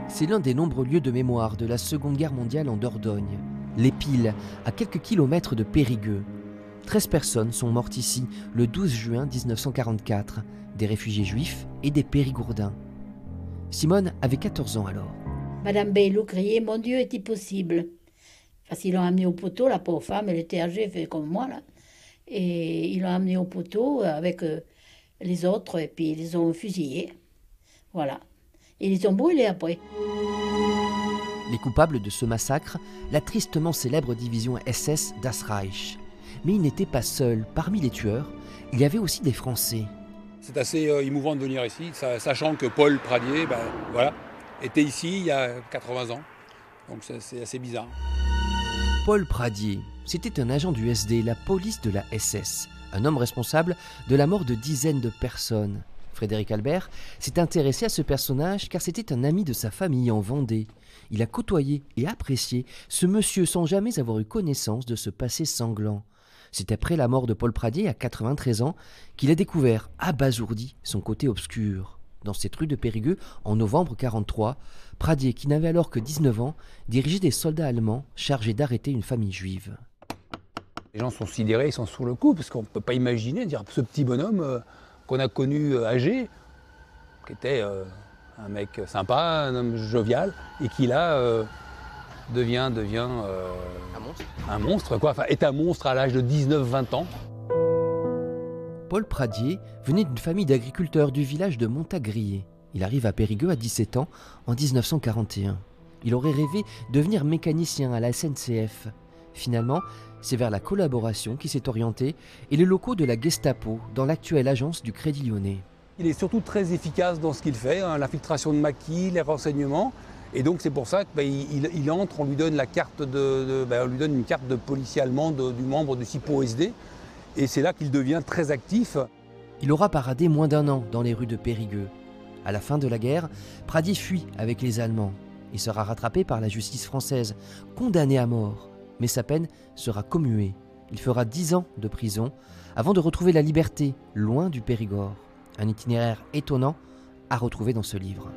C'est l'un des nombreux lieux de mémoire de la Seconde Guerre mondiale en Dordogne. Les Piles, à quelques kilomètres de Périgueux. 13 personnes sont mortes ici le 12 juin 1944, des réfugiés juifs et des périgourdins. Simone avait 14 ans alors. Madame Baylou criait « Mon Dieu, est-il possible ?» Parce qu'ils l'ont amenée au poteau, la pauvre femme, elle était âgée, fait comme moi, là. Et ils l'ont amenée au poteau avec les autres, et puis ils les ont fusillés. Voilà. Et ils les ont brûlés après. Les coupables de ce massacre, la tristement célèbre division SS Das Reich. Mais ils n'étaient pas seuls. Parmi les tueurs, il y avait aussi des Français. C'est assez émouvant de venir ici, sachant que Paul Pradier était ici il y a 80 ans. Donc c'est assez bizarre. Paul Pradier, c'était un agent du SD, la police de la SS, un homme responsable de la mort de dizaines de personnes. Frédéric Albert s'est intéressé à ce personnage car c'était un ami de sa famille en Vendée. Il a côtoyé et apprécié ce monsieur sans jamais avoir eu connaissance de ce passé sanglant. C'est après la mort de Paul Pradier à 93 ans qu'il a découvert, abasourdi, son côté obscur. Dans cette rue de Périgueux, en novembre 1943, Pradier, qui n'avait alors que 19 ans, dirigeait des soldats allemands chargés d'arrêter une famille juive. Les gens sont sidérés, ils sont sur le coup, parce qu'on ne peut pas imaginer dire ce petit bonhomme qu'on a connu âgé, qui était un mec sympa, un homme jovial, et qui là devient un monstre, quoi. Enfin, est un monstre à l'âge de 19-20 ans. Paul Pradier venait d'une famille d'agriculteurs du village de Montagrier. Il arrive à Périgueux à 17 ans en 1941. Il aurait rêvé devenir mécanicien à la SNCF. Finalement, c'est vers la collaboration qui s'est orienté et les locaux de la Gestapo dans l'actuelle agence du Crédit Lyonnais. Il est surtout très efficace dans ce qu'il fait, hein, l'infiltration de maquis, les renseignements. Et donc c'est pour ça qu'il entre, on lui donne la carte on lui donne une carte de policier allemand du membre du SIPO SD. Et c'est là qu'il devient très actif. Il aura paradé moins d'un an dans les rues de Périgueux. À la fin de la guerre, Pradier fuit avec les Allemands. Il sera rattrapé par la justice française, condamné à mort. Mais sa peine sera commuée. Il fera 10 ans de prison avant de retrouver la liberté, loin du Périgord. Un itinéraire étonnant à retrouver dans ce livre.